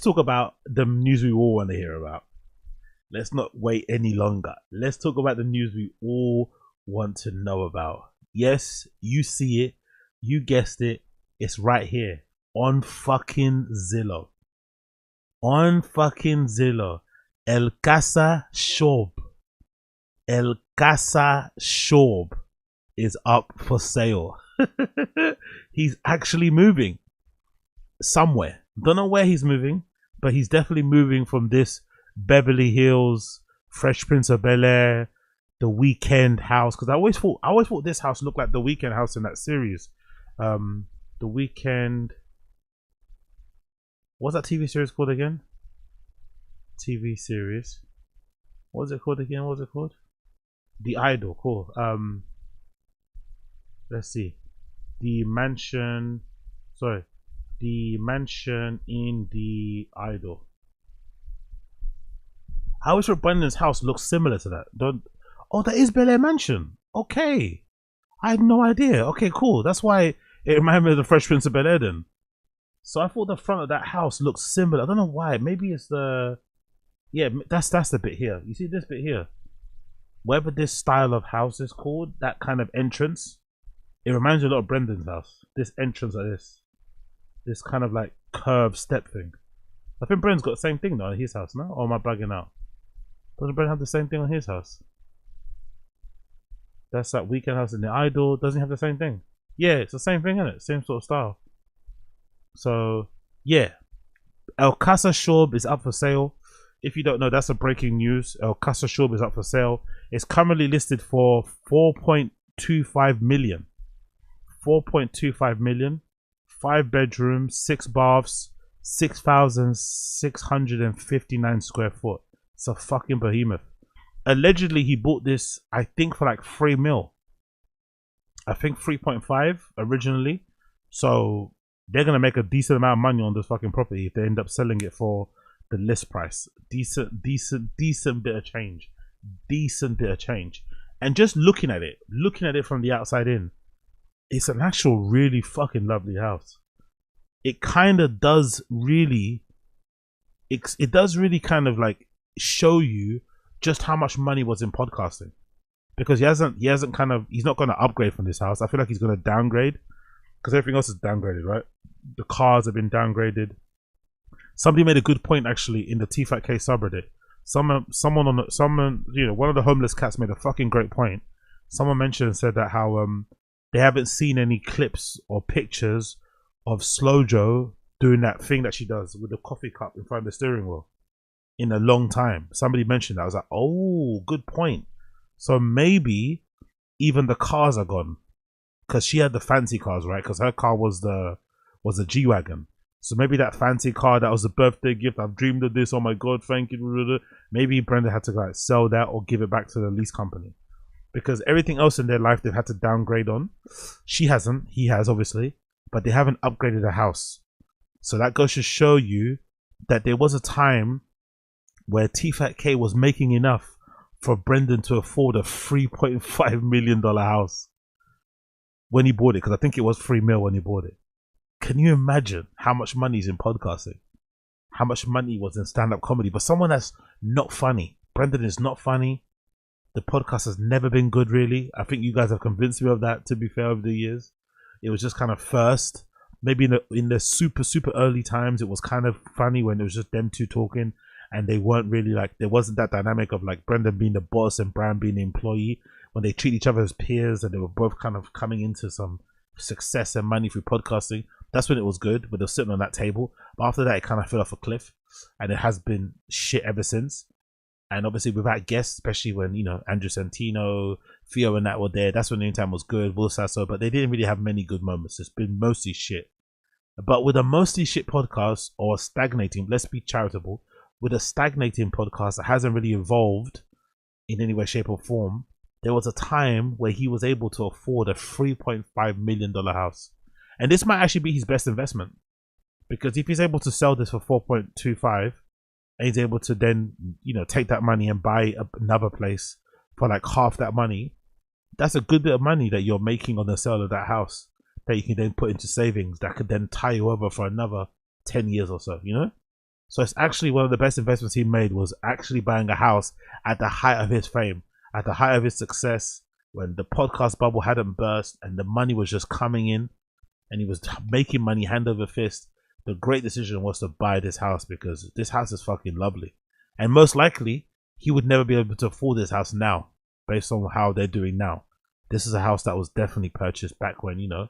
talk about the news we all want to hear about. Let's not wait any longer. Let's talk about the news we all want to know about. Yes, you see it. You guessed it. It's right here on fucking Zillow. On fucking Zillow. El Casa Schaub. El Casa Schaub is up for sale. He's actually moving somewhere. Don't know where he's moving, but he's definitely moving from this Beverly Hills, Fresh Prince of Bel Air, the Weekend house. Because I always thought this house looked like the Weekend house in that series. The Weekend. What's that TV series called again? TV series. What's it called again? What's it called? The Idol. Cool. Let's see. The mansion. Sorry. The mansion in the Idol. I always thought Brendan's house looks similar to that. Don't. Oh, that is Bel Air Mansion. Okay. I had no idea. Okay, cool. That's why it reminded me of the Fresh Prince of Bel Air then. So I thought the front of that house looks similar. I don't know why. Maybe it's the. Yeah, that's the bit here. You see this bit here? Whatever this style of house is called, that kind of entrance, it reminds me a lot of Brendan's house. This entrance like this kind of like curved step thing. I think Brendan's got the same thing though in his house, no? Or am I bugging out? Doesn't Brendan have the same thing on his house? That's that Weekend house in the Idol. Doesn't he have the same thing? Yeah, it's the same thing, isn't it? Same sort of style. So yeah, El Casa Schaub is up for sale. If you don't know, that's a breaking news. El Casa Schaub is up for sale. It's currently listed for 4.25 million. 4.25 million. 5 bedrooms, 6 baths, 6,659 square foot. It's a fucking behemoth. Allegedly, he bought this, I think, for like 3 mil. I think 3.5 originally. So they're gonna make a decent amount of money on this fucking property if they end up selling it for the list price. Decent bit of change. Decent bit of change. And just looking at it from the outside in, it's an actual really fucking lovely house. It kind of does really, it does really kind of like show you just how much money was in podcasting, because he's not going to upgrade from this house. I feel like he's going to downgrade because everything else is downgraded, right? The cars have been downgraded. Somebody made a good point actually in the TFATK subreddit. One of the homeless cats made a fucking great point. Someone mentioned and said that how they haven't seen any clips or pictures of Slojo doing that thing that she does with the coffee cup in front of the steering wheel in a long time. Somebody mentioned that. I was like, oh, good point. So maybe even the cars are gone, because she had the fancy cars, right? Because her car was the G-Wagon. So maybe that fancy car that was a birthday gift. I've dreamed of this. Oh my god, thank you. Maybe Brenda had to like sell that or give it back to the lease company, because everything else in their life they've had to downgrade on. She hasn't. He has, obviously, but they haven't upgraded the house. So that goes to show you that there was a time where TFATK was making enough for Brendan to afford a $3.5 million house when he bought it, because I think it was 3 mil when he bought it. Can you imagine how much money is in podcasting? How much money was in stand-up comedy? But someone that's not funny. Brendan is not funny. The podcast has never been good, really. I think you guys have convinced me of that, to be fair, over the years. It was just kind of first. Maybe in the super, super early times, it was kind of funny when it was just them two talking, and they weren't really like, there wasn't that dynamic of like Brendan being the boss and Brian being the employee, when they treat each other as peers and they were both kind of coming into some success and money through podcasting. That's when it was good, but they're sitting on that table. But after that, it kind of fell off a cliff, and it has been shit ever since. And obviously without guests, especially when, you know, Andrew Santino, Theo and that were there, that's when the time was good, Will Sasso, but they didn't really have many good moments. It's been mostly shit. But with a mostly shit podcast, or stagnating, let's be charitable, with a stagnating podcast that hasn't really evolved in any way, shape or form, there was a time where he was able to afford a $3.5 million house. And this might actually be his best investment, because if he's able to sell this for 4.25, and he's able to then, you know, take that money and buy another place for like half that money, that's a good bit of money that you're making on the sale of that house that you can then put into savings that could then tie you over for another 10 years or so, you know? So it's actually one of the best investments he made was actually buying a house at the height of his fame, at the height of his success, when the podcast bubble hadn't burst and the money was just coming in and he was making money hand over fist. The great decision was to buy this house because this house is fucking lovely. And most likely, he would never be able to afford this house now, based on how they're doing now. This is a house that was definitely purchased back when, you know,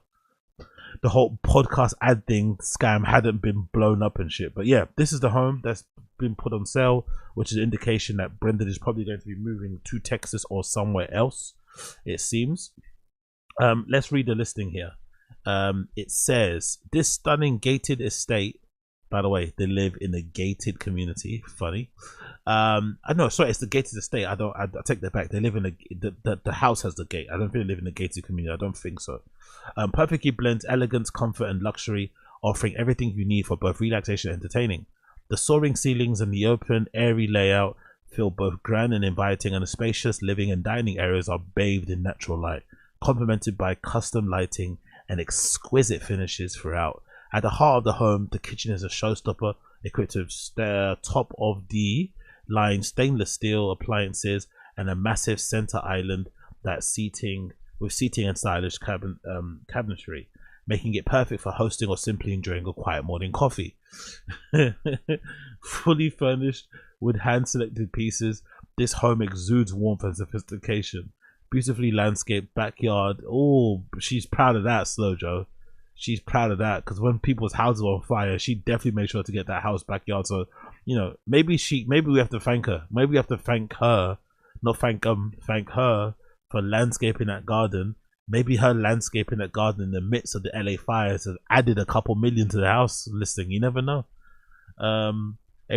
the whole podcast ad thing scam hadn't been blown up and shit. But yeah, this is the home that's been put on sale, which is an indication that Brendan is probably going to be moving to Texas or somewhere else, it seems. Let's read the listing here. It says, this stunning gated estate, by the way, they live in a gated community. Funny. I know, sorry, it's the gated estate. I take that back. They live in the house has the gate. I don't think they live in a gated community. I don't think so. Perfectly blends elegance, comfort, and luxury, offering everything you need for both relaxation and entertaining. The soaring ceilings and the open, airy layout feel both grand and inviting, and the spacious living and dining areas are bathed in natural light, complemented by custom lighting and exquisite finishes throughout. At the heart of the home, the kitchen is a showstopper, equipped with top of the line stainless steel appliances and a massive center island with seating and stylish cabinetry, making it perfect for hosting or simply enjoying a quiet morning coffee. Fully furnished with hand-selected pieces, this home exudes warmth and sophistication. Beautifully landscaped backyard. Oh, she's proud of that, Slow Joe. She's proud of that, because when people's houses are on fire, she definitely made sure to get that house backyard. So, you know, maybe we have to thank her. Maybe we have to thank her, not thank her for landscaping that garden. Maybe her landscaping that garden in the midst of the LA fires has added a couple million to the house listing. You never know. A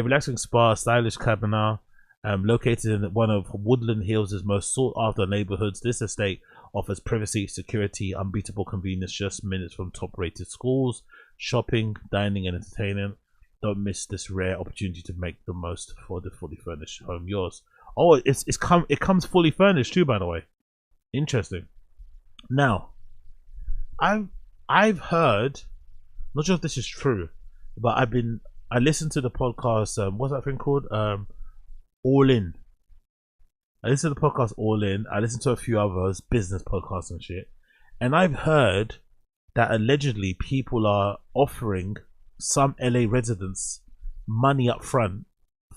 relaxing spa, stylish cabana, located in one of Woodland Hills' most sought after neighborhoods. This estate offers privacy, security, unbeatable convenience, just minutes from top rated schools, shopping, dining, and entertainment. Don't miss this rare opportunity to make the most for the fully furnished home yours. Oh, it comes fully furnished too, by the way. Interesting. Now, I've heard, not sure if this is true, but I listened to the podcast, what's that thing called? All In. I listened to the podcast All In. I listened to a few others, business podcasts and shit. And I've heard that allegedly people are offering some LA residents money up front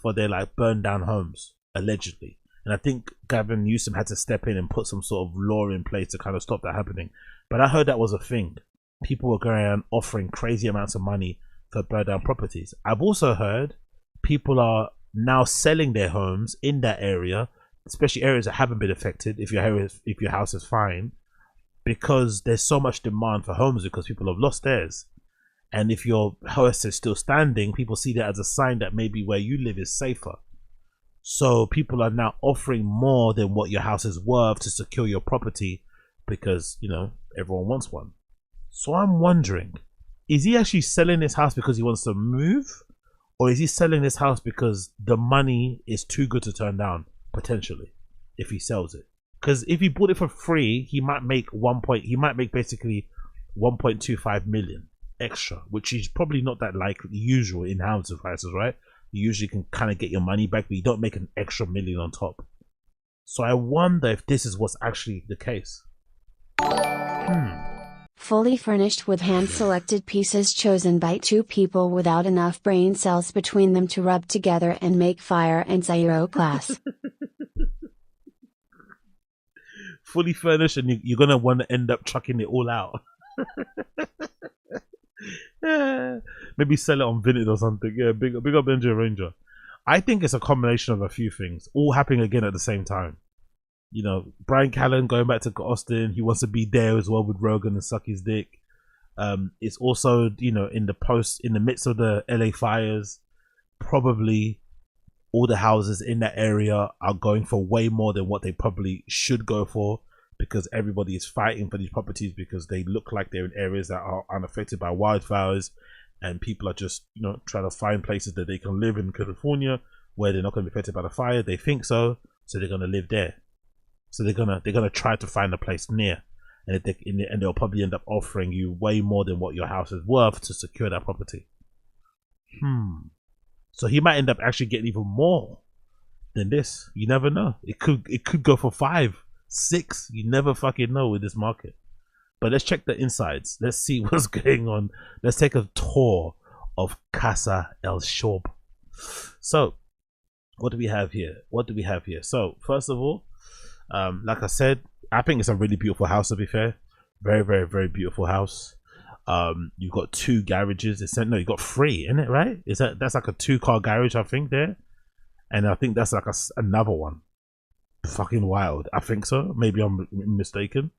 for their like burned down homes, allegedly. And I think Gavin Newsom had to step in and put some sort of law in place to kind of stop that happening. But I heard that was a thing. People were going around offering crazy amounts of money for burned down properties. I've also heard people are now selling their homes in that area, especially areas that haven't been affected, if your house is fine, because there's so much demand for homes because people have lost theirs. And if your house is still standing, people see that as a sign that maybe where you live is safer. So people are now offering more than what your house is worth to secure your property because, you know, everyone wants one. So I'm wondering, is he actually selling this house because he wants to move? Or is he selling this house because the money is too good to turn down, potentially, if he sells it? Because if he bought it for free, he might make basically 1.25 million extra, which is probably not that like usual in house prices, right? You usually can kind of get your money back, but you don't make an extra million on top. So I wonder if this is what's actually the case. Fully furnished with hand-selected pieces chosen by two people without enough brain cells between them to rub together and make fire and zero class. Fully furnished, and you're going to want to end up chucking it all out. Maybe sell it on Vinted or something. Yeah, big up Benji Ranger. I think it's a combination of a few things all happening again at the same time. You know, Brian Callen going back to Austin, he wants to be there as well with Rogan and suck his dick. It's also, you know, in the midst of the LA fires, probably all the houses in that area are going for way more than what they probably should go for, because everybody is fighting for these properties because they look like they're in areas that are unaffected by wildfires, and people are just, you know, trying to find places that they can live in California where they're not going to be affected by the fire. They think so they're going to live there. So they're gonna try to find a place near, and they'll probably end up offering you way more than what your house is worth to secure that property. So he might end up actually getting even more than this. You never know. It could go for 5, 6. You never fucking know with this market. But let's check the insides. Let's see what's going on. Let's take a tour of Casa El Schaub. So, what do we have here? So, first of all, like I said, I think it's a really beautiful house, to be fair. Very, very, very beautiful house. You've got 2 garages. No, you've got 3, isn't it, right? That's like a 2-car garage, I think, there. And I think that's like another one. Fucking wild. I think so. Maybe I'm mistaken.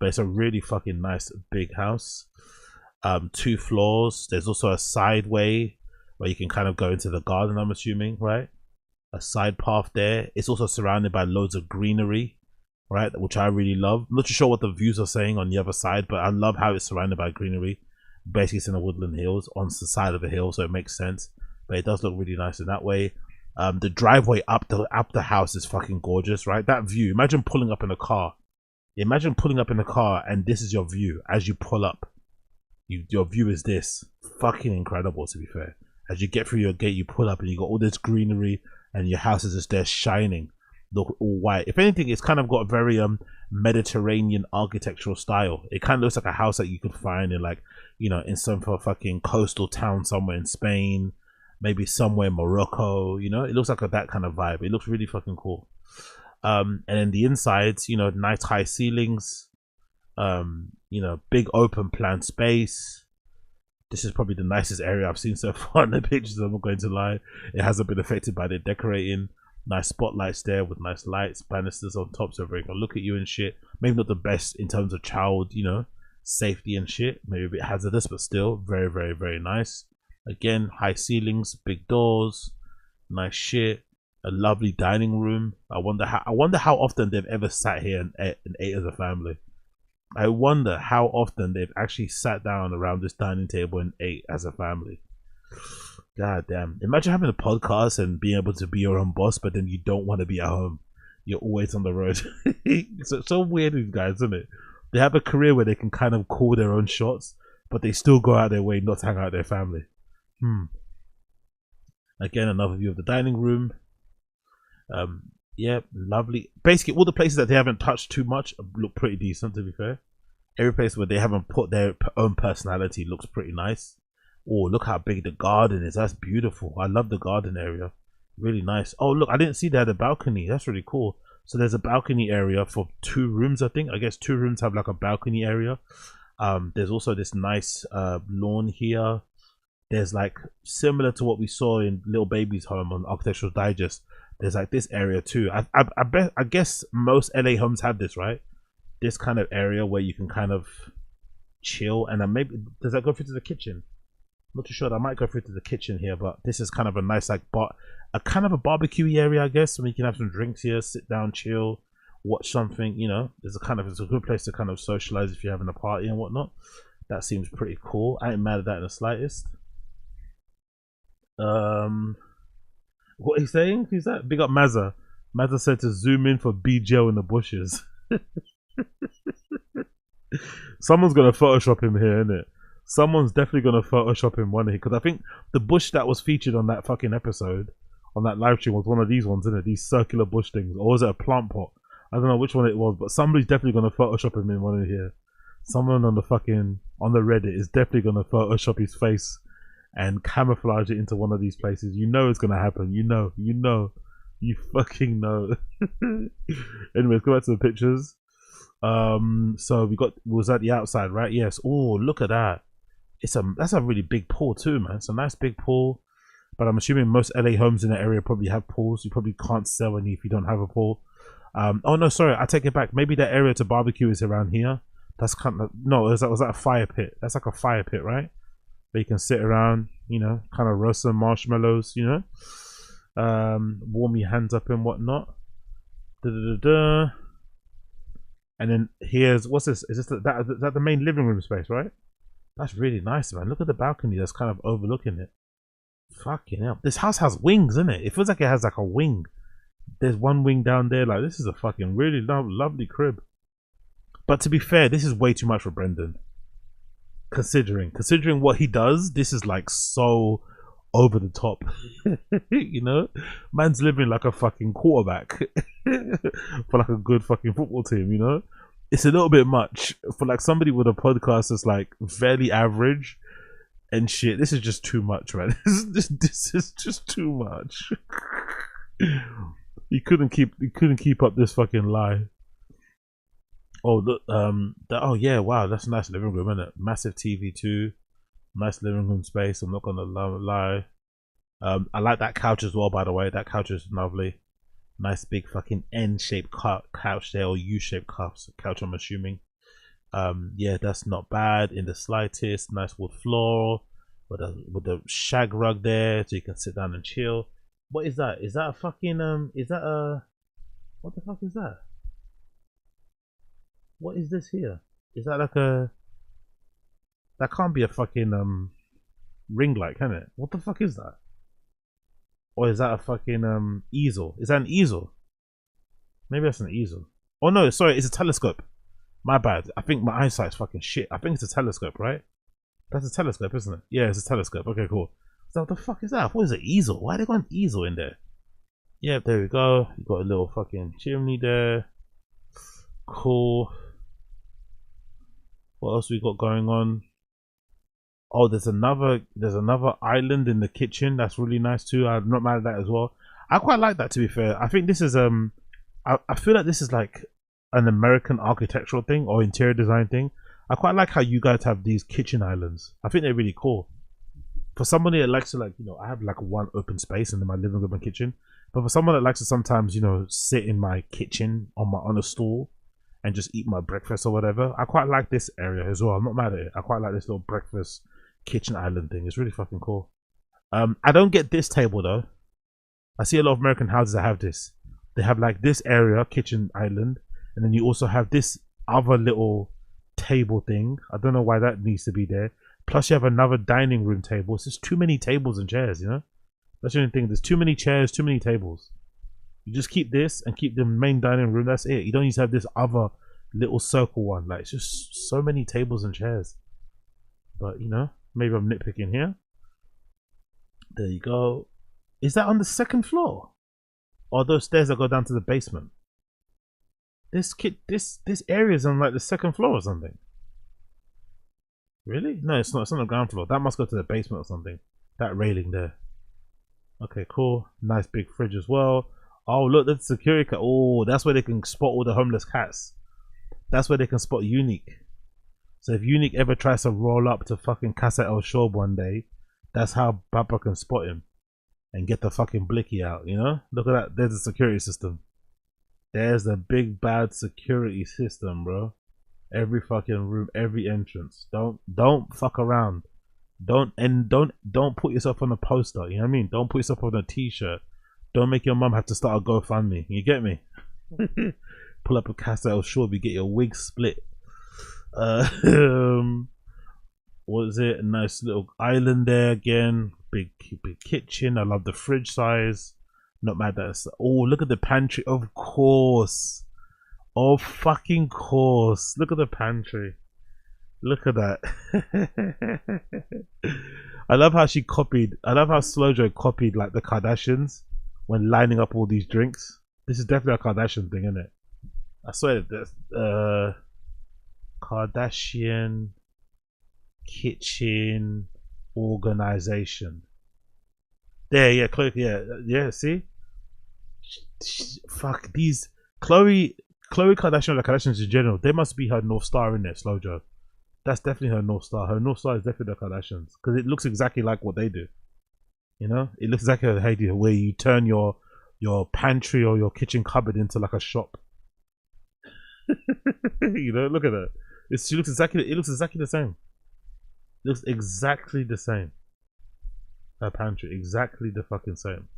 But it's a really fucking nice big house. 2 floors. There's also a side way where you can kind of go into the garden, I'm assuming, right? A side path there. It's also surrounded by loads of greenery, right? Which I really love. I'm not too sure what the views are saying on the other side, but I love how it's surrounded by greenery. Basically, it's in the woodland hills on the side of the hill, so it makes sense. But it does look really nice in that way. The driveway up the house is fucking gorgeous, right? That view. Imagine pulling up in a car. Imagine pulling up in a car and this is your view as you pull up. Your view is this. Fucking incredible, to be fair. As you get through your gate, you pull up and you got all this greenery and your house is just there shining. Look all white. If anything, it's kind of got a very Mediterranean architectural style. It kind of looks like a house that you could find in, like, you know, in some fucking coastal town somewhere in Spain, maybe somewhere in Morocco. You know, it looks like that kind of vibe. It looks really fucking cool. And then the insides, you know, nice high ceilings, you know, big open plan space. This is probably the nicest area I've seen so far in the pictures, I'm not going to lie. It hasn't been affected by the decorating. Nice spotlights there with nice lights, banisters on top so everyone can look at you and shit. Maybe not the best in terms of child, you know, safety and shit. Maybe a bit hazardous, but still very, very, very nice. Again, high ceilings, big doors, nice shit. A lovely dining room. I wonder how often they've ever sat here and ate as a family. I wonder how often they've actually sat down around this dining table and ate as a family. God damn. Imagine having a podcast and being able to be your own boss, but then you don't want to be at home. You're always on the road. It's so weird with guys, isn't it? They have a career where they can kind of call their own shots, but they still go out their way not to hang out with their family. Again, another view of the dining room. Yeah, lovely. Basically, all the places that they haven't touched too much look pretty decent, to be fair. Every place where they haven't put their own personality looks pretty nice. Oh, look how big the garden is. That's beautiful. I love the garden area. Really nice. Oh, look, I didn't see they had a balcony. That's really cool. So there's a balcony area for 2 rooms, I think. I guess 2 rooms have like a balcony area. There's also this nice lawn here. There's like, similar to what we saw in Little Baby's home on Architectural Digest, there's like this area too. I guess most LA homes have this, right? This kind of area where you can kind of chill. And then maybe, does that go through to the kitchen? I'm not too sure. That might go through to the kitchen here, but this is kind of a nice, like, a kind of a barbecue area, I guess. Where you can have some drinks here, sit down, chill, watch something. You know, it's a good place to kind of socialize if you're having a party and whatnot. That seems pretty cool. I ain't mad at that in the slightest. What he's saying? Who's that? Big up Mazza. Mazza said to zoom in for BJ in the bushes. Someone's gonna Photoshop him here, innit? Someone's definitely gonna Photoshop him one here, because I think the bush that was featured on that fucking episode, on that live stream, was one of these ones, isn't it? These circular bush things, or was it a plant pot? I don't know which one it was, but somebody's definitely gonna Photoshop him in one of here. Someone on the Reddit is definitely gonna Photoshop his face and camouflage it into one of these places. You know it's gonna happen. You fucking know. Anyways, go back to the pictures. So was at the outside, right? Yes. Oh, look at that. That's a really big pool too, man. It's a nice big pool. But I'm assuming most LA homes in the area probably have pools. You probably can't sell any if you don't have a pool. Oh no, sorry, I take it back. Maybe that area to barbecue is around here. That's kind of, no, was that a fire pit? That's like a fire pit, right? Where you can sit around, you know, kind of roast some marshmallows, you know, warm your hands up and whatnot. And then here's, what's this? Is that the main living room space, right? That's really nice, man. Look at the balcony that's kind of overlooking it. Fucking hell. This house has wings, isn't it? It feels like it has like a wing. There's one wing down there. Like, this is a fucking really lovely crib. But to be fair, this is way too much for Brendan. Considering what he does, this is like so over the top. You know, man's living like a fucking quarterback for like a good fucking football team. You know, it's a little bit much for like somebody with a podcast that's like fairly average and shit. This is just too much, man. This is just too much. He couldn't keep up this fucking lie. Oh look, oh yeah, wow, that's a nice living room, isn't it? Massive TV too, nice living room space. I'm not gonna lie. I like that couch as well, by the way. That couch is lovely. Nice big fucking N-shaped couch there, or U-shaped couch. I'm assuming. Yeah, that's not bad in the slightest. Nice wood floor with the shag rug there, so you can sit down and chill. What is that? Is that a fucking Is that a? What the fuck is that? What is this here? Is that like a? That can't be a fucking ring light, can it? What the fuck is that? Or is that a fucking easel? Is that an easel? Maybe that's an easel. Oh no, sorry, it's a telescope. My bad. I think my eyesight's fucking shit. I think it's a telescope, right? That's a telescope, isn't it? Yeah, it's a telescope. Okay, cool. So what the fuck is that? What is an easel? Why they got an easel in there? Yeah, there we go. You got a little fucking chimney there. Cool. What else we got going on? Oh, there's another island in the kitchen. That's really nice too. I'm not mad at that as well. I quite like that, to be fair. I think this is I feel like this is like an American architectural thing or interior design thing. I quite like how you guys have these kitchen islands. I think they're really cool. For somebody that likes to, like, you know, I have like one open space in my living room and kitchen. But for someone that likes to sometimes, you know, sit in my kitchen on a stool and just eat my breakfast or whatever, I quite like this area as well. I'm not mad at it. I quite like this little breakfast kitchen island thing. It's really fucking cool. I don't get this table though. I see a lot of American houses that have this. They have like this area, kitchen island, and then you also have this other little table thing. I don't know why that needs to be there. Plus you have another dining room table. It's just too many tables and chairs, you know? That's the only thing. There's too many chairs, too many tables. You just keep this and keep the main dining room. That's it. You don't need to have this other little circle one. Like, it's just so many tables and chairs. But, you know, maybe I'm nitpicking here. There you go. Is that on the second floor? Or those stairs that go down to the basement? This area is on like the second floor or something. Really? No, it's not. It's on the ground floor. That must go to the basement or something. That railing there. Okay, cool. Nice big fridge as well. Oh, look, that's security cat. Oh, that's where they can spot all the homeless cats. That's where they can spot Unique. So if Unique ever tries to roll up to fucking Casa El Schaub one day, that's how Papa can spot him and get the fucking blicky out, you know? Look at that. There's the security system. There's the big bad security system, bro. Every fucking room, every entrance. Don't fuck around. Don't put yourself on a poster, you know what I mean? Don't put yourself on a t-shirt. Don't make your mum have to start a GoFundMe. You get me? Pull up a Casa El Schaub, you get your wig split. What is it? A nice little island there again. Big kitchen. I love the fridge size. Not mad at that. Oh, look at the pantry. Of course. Oh, fucking course. Look at the pantry. Look at that. I love how Slojo copied like the Kardashians when lining up all these drinks. This is definitely a Kardashian thing, isn't it? I swear that's Kardashian kitchen organization. There, yeah, Chloe, yeah, see? Fuck, these Khloe Kardashian, or the Kardashians in general, they must be her North Star in there, Slojo. That's definitely her North Star. Her North Star is definitely the Kardashians. Because it looks exactly like what they do. You know? It looks exactly like how they do, where you turn your pantry or your kitchen cupboard into like a shop. You know, look at that. It looks exactly the same. It looks exactly the same. Her pantry, exactly the fucking same.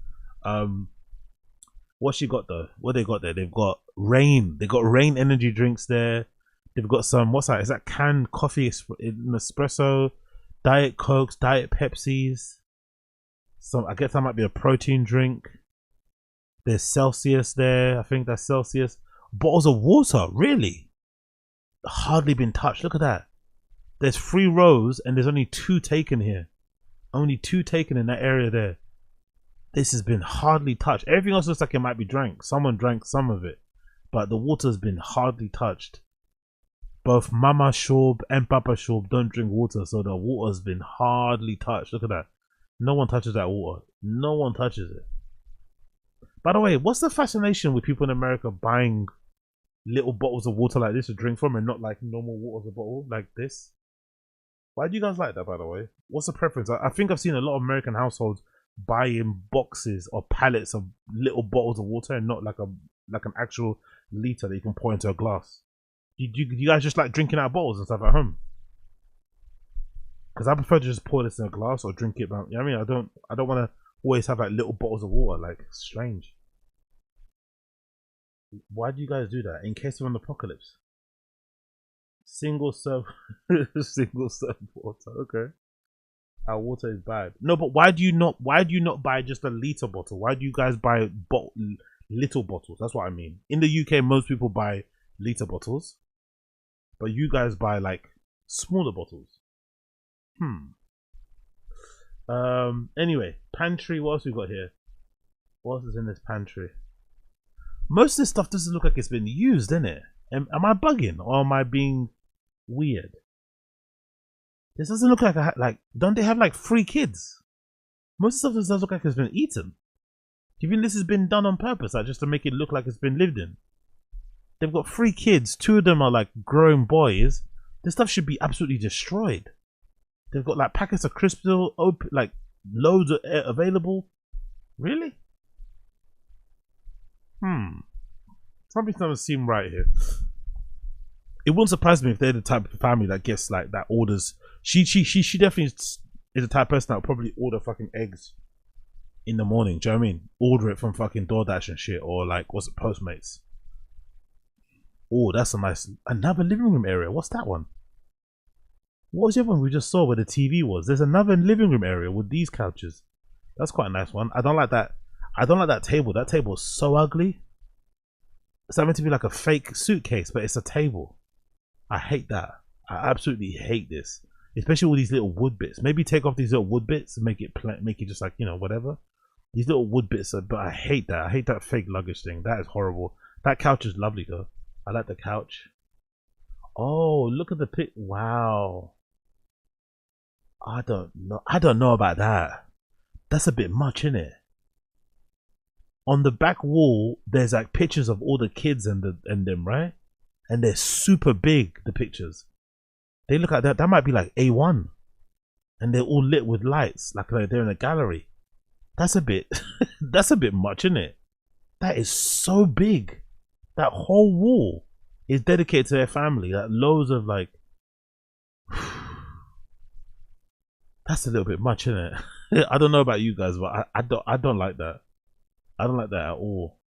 What she got though? What they got there? They've got Rain. They got Rain energy drinks there. They've got some, what's that? Is that canned coffee, espresso, Diet Cokes, Diet Pepsis. Some, I guess that might be a protein drink. There's Celsius there. I think that's Celsius. Bottles of water, really? Hardly been touched. Look at that. There's 3 rows and there's only 2 taken here. Only 2 taken in that area there. This has been hardly touched. Everything else looks like it might be drank. Someone drank some of it, but the water's been hardly touched. Both Mama Schaub and Papa Schaub don't drink water, so the water's been hardly touched. Look at that. No one touches that water. No one touches it. By the way, what's the fascination with people in America buying little bottles of water like this to drink from and not like normal water as a bottle like this? Why do you guys like that, by the way? What's the preference? I think I've seen a lot of American households buying boxes or pallets of little bottles of water and not like an actual liter that you can pour into a glass. Do you guys just like drinking out of bottles and stuff at home? Because I prefer to just pour this in a glass or drink it. You know what I mean? I don't want to always have like little bottles of water. Like, it's strange. Why do you guys do that? In case of an apocalypse. Single serve water. Okay. Our water is bad. No, but why do you not buy just a liter bottle? Why do you guys buy little bottles? That's what I mean. In the UK, most people buy liter bottles, but you guys buy like smaller bottles. Anyway, pantry. What else we got here? What else is in this pantry? Most of this stuff doesn't look like it's been used, innit? Am I bugging or am I being weird? This doesn't look like don't they have like 3 kids? Most of the stuff does look like it's been eaten. Do you think this has been done on purpose, like just to make it look like it's been lived in? They've got 3 kids. 2 of them are like grown boys. This stuff should be absolutely destroyed. They've got like packets of crisps open, like loads of available. Really? Something doesn't seem right here. It wouldn't surprise me if they're the type of family that gets like that orders. She definitely is the type of person that would probably order fucking eggs in the morning. Do you know what I mean? Order it from fucking DoorDash and shit, or like what's it, Postmates. Oh, that's a nice another living room area. What's that one? What was the other one we just saw where the TV was? There's another living room area with these couches. That's quite a nice one. I don't like that. I don't like that table. That table is so ugly. It's meant to be like a fake suitcase, but it's a table. I hate that. I absolutely hate this. Especially all these little wood bits. Maybe take off these little wood bits and make it just like, you know, whatever. These little wood bits, but I hate that. I hate that fake luggage thing. That is horrible. That couch is lovely though. I like the couch. Oh, look at the pic. Wow. I don't know about that. That's a bit much, isn't it? On the back wall, there's like pictures of all the kids and them, right? And they're super big, the pictures. They look like that. That might be like A1. And they're all lit with lights, like they're in a gallery. That's a bit that's a bit much, isn't it? That is so big. That whole wall is dedicated to their family. Like loads of like that's a little bit much, isn't it? I don't know about you guys, but I don't like that. I don't like that at all.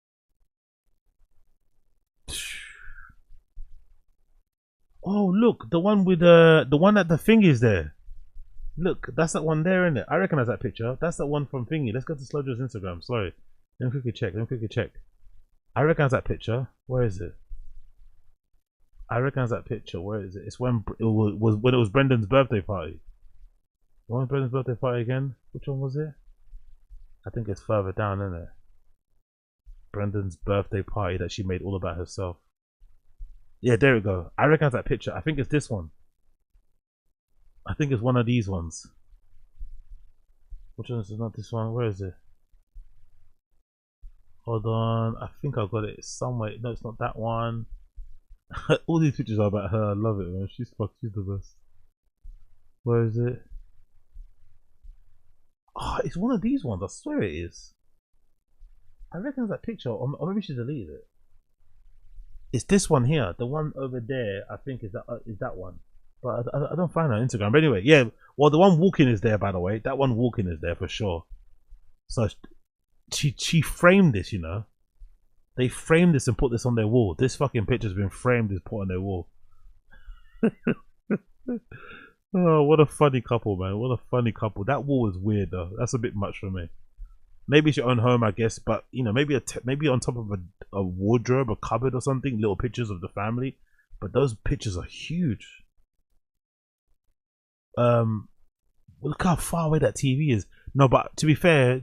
Oh look, the one with the one that the thing is there. Look, that's that one there, isn't it? I recognize that picture. That's that one from Thingy. Let's go to Slowjo's Instagram. Sorry. Let me quickly check. I recognize that picture. Where is it? I recognize that picture. Where is it? It's when it was Brendan's birthday party. When was Brendan's birthday party again? Which one was it? I think it's further down, isn't it? Brendan's birthday party that she made all about herself. Yeah, there we go. I recognize that picture. I think it's this one. I think it's one of these ones. Which one is it? Not this one. Where is it? Hold on. I think I got it somewhere. No, it's not that one. All these pictures are about her. I love it, man. She's the best. Where is it? Oh, it's one of these ones. I swear it is. I recognize that picture, or maybe she deleted it. It's this one here. The one over there, I think, is that one. But I don't find her on Instagram. But anyway, yeah. Well, the one walking is there, by the way. That one walking is there for sure. So she framed this, you know. They framed this and put this on their wall. This fucking picture's been framed and put on their wall. Oh, what a funny couple, man. What a funny couple. That wall is weird, though. That's a bit much for me. Maybe it's your own home, I guess. But, you know, maybe on top of a wardrobe, a cupboard or something. Little pictures of the family. But those pictures are huge. Look how far away that TV is. No, but to be fair,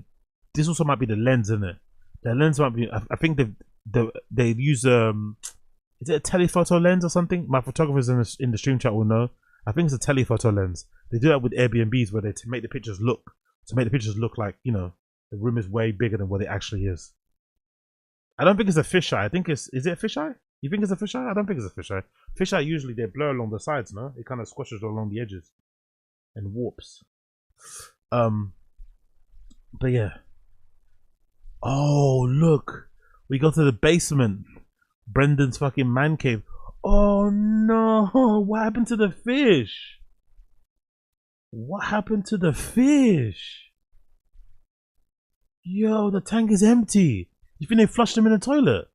this also might be the lens, isn't it? The lens might be. I think they use is it a telephoto lens or something? My photographers in the stream chat will know. I think it's a telephoto lens. They do that with Airbnbs where they make the pictures look like, you know, the room is way bigger than what it actually is. I don't think it's a fisheye. I think is it a fisheye? You think it's a fisheye? I don't think it's a fisheye. Fisheye usually they blur along the sides, no? It kind of squashes along the edges and warps. But yeah. Oh look, we go to the basement. Brendan's fucking man cave. Oh no! What happened to the fish? What happened to the fish? Yo, the tank is empty. You think they flushed him in the toilet?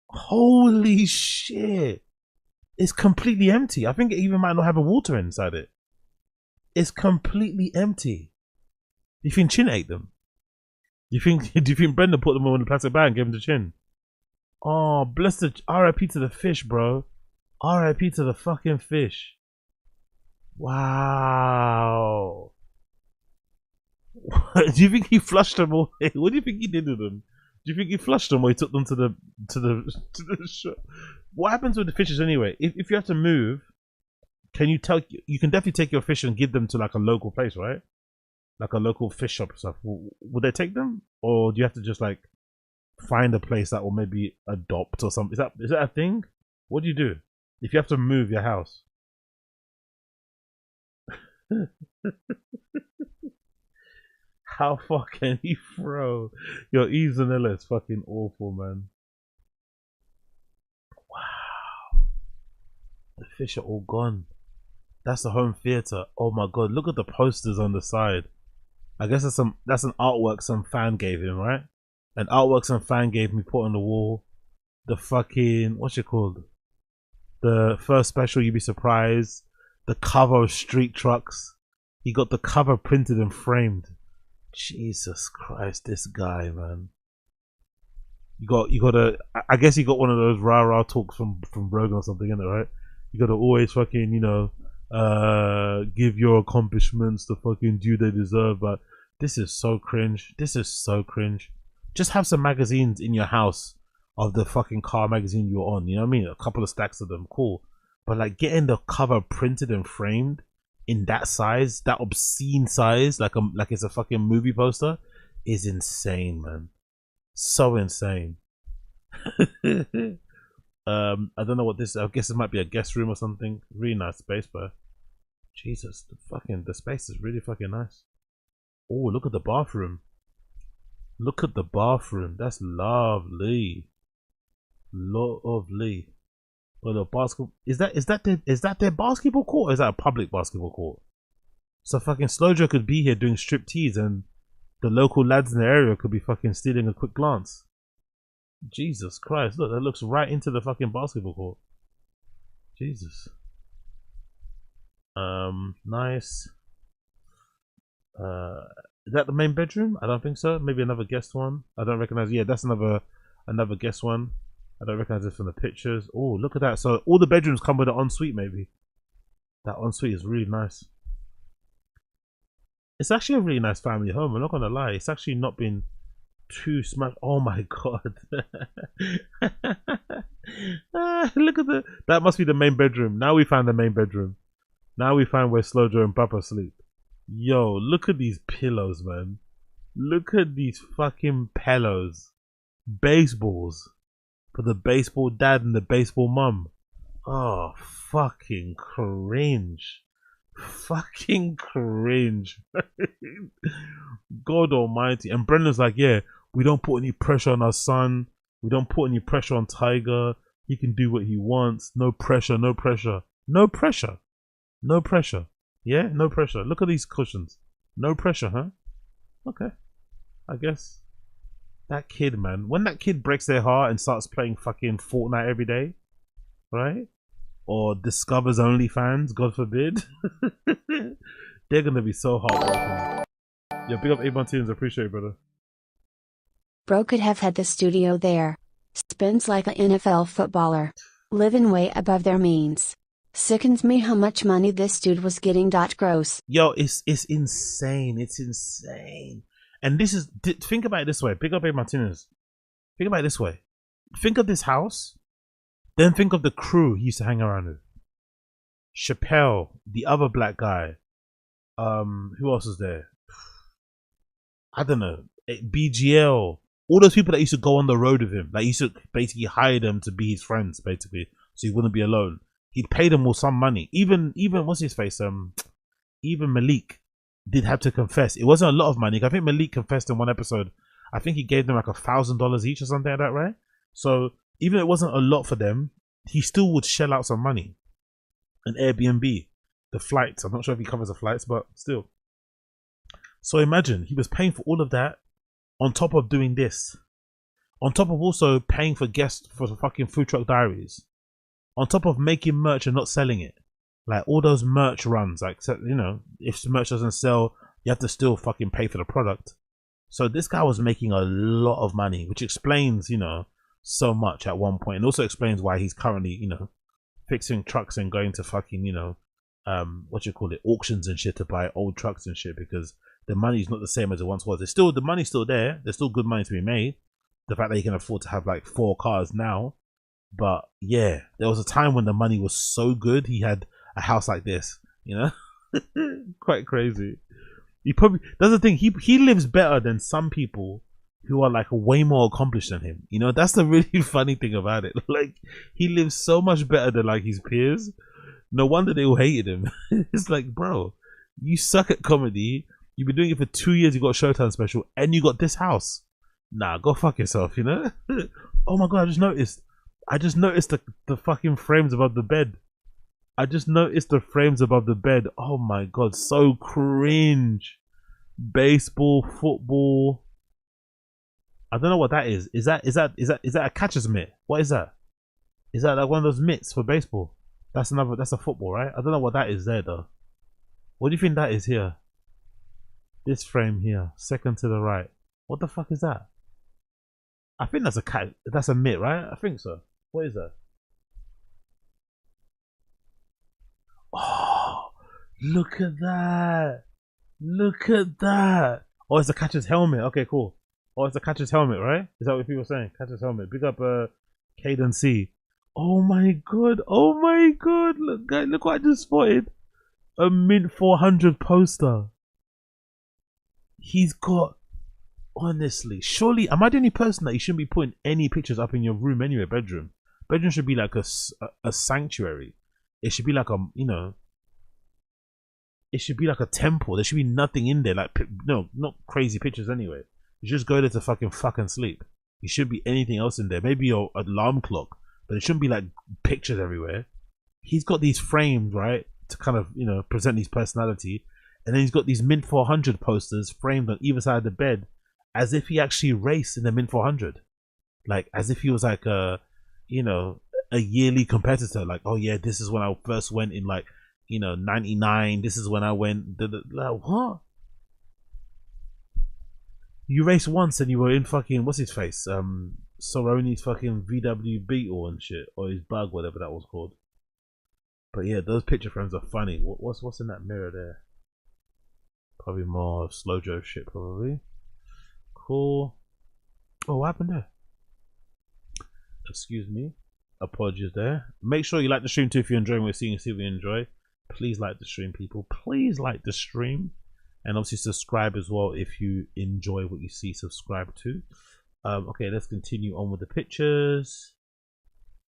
Holy shit. It's completely empty. I think it even might not have a water inside it. It's completely empty. You think Chin ate them? Do you think Brendan put them in a plastic bag and gave them to Chin? Oh, bless the RIP to the fish, bro. RIP to the fucking fish. Wow. Do you think he flushed them away? What do you think he did with them? Do you think he flushed them or he took them to the shop? What happens with the fishes anyway? If you have to move, can you tell? You can definitely take your fish and give them to like a local place, right? Like a local fish shop or stuff. Would they take them, or do you have to just like find a place that will maybe adopt or something? Is that a thing? What do you do if you have to move your house? How far can he throw? Your Eve Zanilla is fucking awful, man. Wow. The fish are all gone. That's the home theater. Oh my god, look at the posters on the side. I guess that's an artwork some fan gave him, right? An artwork some fan gave me, put on the wall. The fucking, what's it called? The first special, you'd be surprised. The cover of Street Trucks. He got the cover printed and framed. Jesus Christ, this guy, man. You got a. I guess you got one of those rah talks from Rogan or something, in it, right? You got to always fucking, you know, give your accomplishments the fucking due they deserve. But this is so cringe. This is so cringe. Just have some magazines in your house of the fucking car magazine you're on. You know what I mean? A couple of stacks of them, cool. But like getting the cover printed and framed in that size, that obscene size, like it's a fucking movie poster, is insane, man. So insane. I don't know what this. I guess it might be a guest room or something. Really nice space, but Jesus, the space is really fucking nice. Oh, look at the bathroom. Look at the bathroom. That's lovely. Lovely. Well, the basketball is that their basketball court, or is that a public basketball court? So fucking Slowjo could be here doing striptease and the local lads in the area could be fucking stealing a quick glance. Jesus Christ, look, that looks right into the fucking basketball court. Jesus. Nice. Is that the main bedroom? I don't think so. Maybe another guest one. I don't recognize. Yeah, that's another guest one. I don't recognize it from the pictures. Oh, look at that. So all the bedrooms come with an ensuite, maybe. That ensuite is really nice. It's actually a really nice family home. I'm not gonna lie. It's actually not been too smashed. Oh my god. Look at that must be the main bedroom. Now we found the main bedroom. Now we find where Slowjo and Papa sleep. Yo, look at these pillows, man. Look at these fucking pillows. Baseballs. For the baseball dad and the baseball mum. Oh, fucking cringe. Fucking cringe. God almighty. And Brendan's like, yeah, we don't put any pressure on our son. We don't put any pressure on Tiger. He can do what he wants. No pressure, no pressure. No pressure. No pressure. Yeah, no pressure. Look at these cushions. No pressure, huh? Okay. I guess. That kid, man. When that kid breaks their heart and starts playing fucking Fortnite every day, right? Or discovers OnlyFans, God forbid. They're gonna be so heartbroken. Yeah, big up A-Montines, appreciate it, brother. Bro could have had the studio there. Spends like an NFL footballer. Living way above their means. Sickens me how much money this dude was getting. Gross. Yo, it's insane. It's insane. And this is, think about it this way. Big up A Martinez. Think about it this way. Think of this house, then think of the crew he used to hang around with. Chappelle, the other black guy. Who else is there? I don't know. BGL. All those people that used to go on the road with him. Like, he used to basically hire them to be his friends, basically, so he wouldn't be alone. He'd pay them all some money. Even what's his face? Even Malik did have to confess. It wasn't a lot of money. I think Malik confessed in one episode. I think he gave them like $1,000 each or something like that, right? So even if it wasn't a lot for them, he still would shell out some money. An Airbnb, the flights. I'm not sure if he covers the flights, but still. So imagine he was paying for all of that on top of doing this, on top of also paying for guests for the fucking Food Truck Diaries, on top of making merch and not selling it. Like all those merch runs, like, you know, if the merch doesn't sell, you have to still fucking pay for the product. So this guy was making a lot of money, which explains, you know, so much at one point, and also explains why he's currently, you know, fixing trucks and going to fucking, you know, auctions and shit to buy old trucks and shit, because the money's not the same as it once was. It's still, the money's still there. There's still good money to be made. The fact that he can afford to have like 4 cars now. But yeah, there was a time when the money was so good, he had a house like this, you know? Quite crazy. He probably, that's the thing, he lives better than some people who are like way more accomplished than him. You know, that's the really funny thing about it. Like, he lives so much better than like his peers. No wonder they all hated him. It's like, bro, you suck at comedy. You've been doing it for 2 years. You got a Showtime special and you got this house. Nah, go fuck yourself, you know? Oh my god, I just noticed the fucking frames above the bed. I just noticed the frames above the bed. Oh my god, so cringe. Baseball, football. I don't know what that is. Is that a catcher's mitt? What is that? Is that like one of those mitts for baseball? That's a football, right? I don't know what that is there though. What do you think that is here? This frame here, second to the right. What the fuck is that? I think that's a cat. That's a mitt, right? I think so. What is that? Oh, look at that! Look at that! Oh, it's a catcher's helmet. Okay, cool. Oh, it's a catcher's helmet, right? Is that what people are saying? Catcher's helmet. Big up, Caden C. Oh my god! Oh my god! Look, guys, look what I just spotted. A mint 400 poster. He's got. Honestly, surely, am I the only person that you shouldn't be putting any pictures up in your room anyway? Bedroom should be like a sanctuary. It should be like a, you know, it should be like a temple. There should be nothing in there, like, no, not crazy pictures anyway. You just go there to fucking sleep. There shouldn't be anything else in there. Maybe your alarm clock, but it shouldn't be like pictures everywhere. He's got these frames, right, to kind of, you know, present his personality, and then he's got these mint 400 posters framed on either side of the bed, as if he actually raced in the mint 400, like as if he was like a, you know, a yearly competitor. Like, oh yeah, this is when I first went in, like, you know, 99. This is when I went. Like, what? You raced once and you were in fucking, what's his face? Soroni's fucking VW Beetle and shit, or his bug, whatever that was called. But yeah, those picture frames are funny. What's in that mirror there? Probably more slow Joe shit, probably. Cool. Oh, what happened there? Excuse me. Apologies there. Make sure you like the stream too if you're enjoying what you're seeing. See what you enjoy. Please like the stream, people. Please like the stream. And obviously subscribe as well if you enjoy what you see. Subscribe too. Okay, let's continue on with the pictures.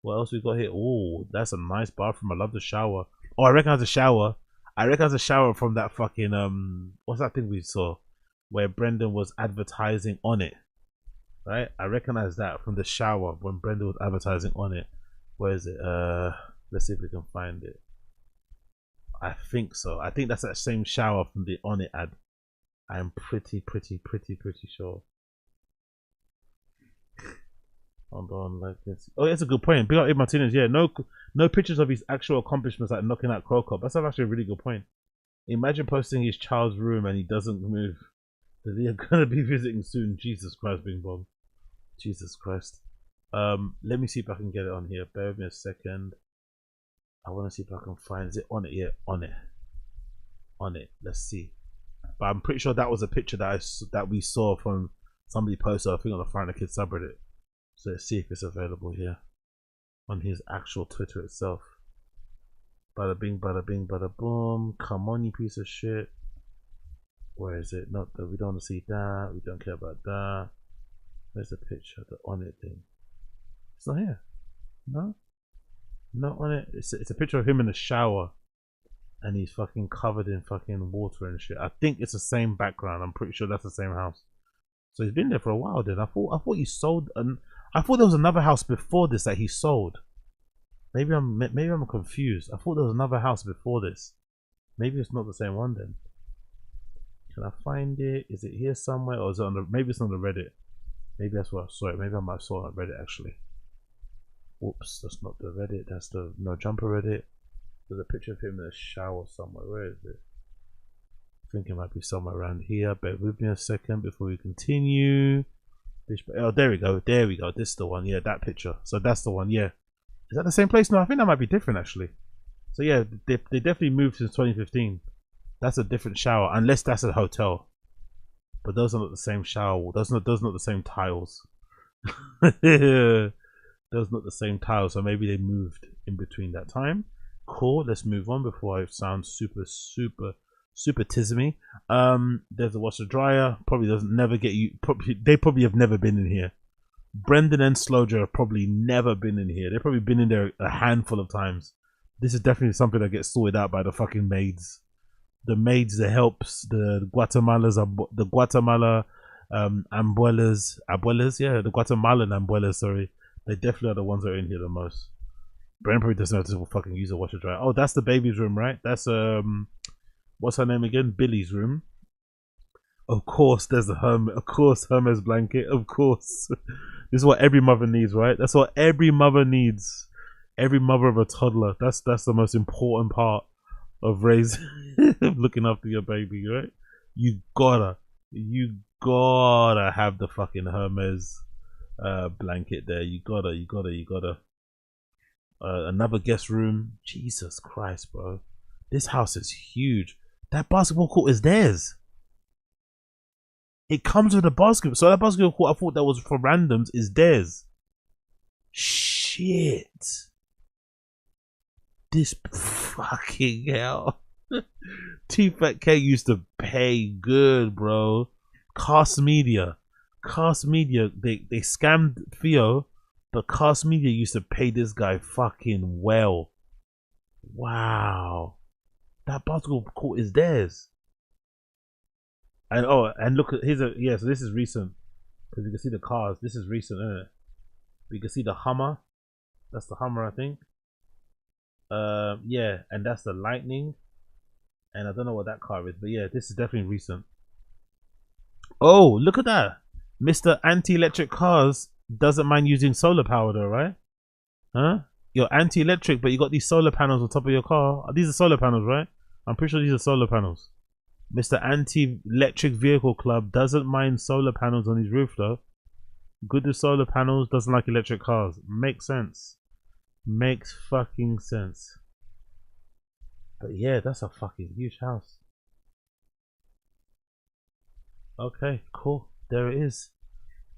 What else we got here? Oh, that's a nice bathroom. I love the shower. Oh, I recognize the shower. I recognize the shower from that fucking what's that thing we saw where Brendan was advertising on it, right? I recognize that from the shower when Brendan was advertising on it. Where is it? Let's see if we can find it. I think so. I think that's that same shower from the on it ad. I'm pretty sure. Hold on, like this. Oh, that's a good point. Big up Abe Martinez. Yeah, no pictures of his actual accomplishments, like knocking out Crow Cop. That's actually a really good point. Imagine posting his child's room and he doesn't move. They're gonna be visiting soon. Jesus Christ, Bing Bong. Jesus Christ. Let me see if I can get it on here. Bear with me a second. I want to see if I can find. Is it on it? Yeah, on it. On it. Let's see. But I'm pretty sure that was a picture that we saw from somebody posted, I think, on the Find a Kid subreddit. So let's see if it's available here on his actual Twitter itself. Bada bing, bada boom. Come on, you piece of shit. Where is it? Not that we don't want to see that. We don't care about that. Where's the picture? The on it thing. It's not here. No, not on it. It's a picture of him in the shower, and he's fucking covered in fucking water and shit. I think it's the same background. I'm pretty sure that's the same house. So he's been there for a while. Then I thought he sold, and I thought there was another house before this that he sold. Maybe I'm confused. I thought there was another house before this. Maybe it's not the same one then. Can I find it? Is it here somewhere, or is it on the? Maybe it's on the Reddit. Maybe that's what I saw it. Maybe I might saw it on Reddit actually. Whoops, that's not the Reddit. That's the No Jumper Reddit. There's a picture of him in a shower somewhere. Where is it? I think it might be somewhere around here. Bear with me a second before we continue. Oh, there we go. There we go. This is the one. Yeah, that picture. So that's the one. Yeah. Is that the same place? No, I think that might be different actually. So yeah, they definitely moved since 2015. That's a different shower, unless that's a hotel. But those are not the same shower. Those are not the same tiles. Those are not the same tiles. So maybe they moved in between that time. Cool. Let's move on before I sound super tismy. There's a washer dryer. Probably doesn't never get you. They probably have never been in here. Brendan and Sloja have probably never been in here. They've probably been in there a handful of times. This is definitely something that gets sorted out by the fucking maids. The maids, the helps, the Guatemala abuelas, yeah, the Guatemalan abuelas, sorry. They definitely are the ones that are in here the most. Brendan probably doesn't have to fucking use a washer dryer. Oh, that's the baby's room, right? That's what's her name again? Billy's room. Of course, there's the Hermes. Of course, Hermes blanket. Of course, this is what every mother needs, right? That's what every mother needs. Every mother of a toddler. That's the most important part of raising, looking after your baby, right? You gotta have the fucking Hermes blanket there. You gotta. Another guest room. Jesus Christ, bro. This house is huge. That basketball court is theirs. It comes with a basketball. So that basketball court I thought that was for randoms is theirs. Shit. This fucking hell. TFATK used to pay good, bro. Cast Media, they scammed Theo, but Cast Media used to pay this guy fucking well. Wow. That basketball court is theirs. And and look at so this is recent because you can see the cars. This is recent, isn't it? You can see the Hummer. That's the Hummer, I think. Yeah, and that's the Lightning. And I don't know what that car is, but yeah, this is definitely recent. Oh, look at that. Mr. Anti-Electric Cars doesn't mind using solar power though, right? Huh? You're anti-electric, but you got these solar panels on top of your car. These are solar panels, right? I'm pretty sure these are solar panels. Mr. Anti-Electric Vehicle Club doesn't mind solar panels on his roof though. Good with solar panels, doesn't like electric cars. Makes sense. Makes fucking sense. But yeah, that's a fucking huge house. Okay, cool. There it is.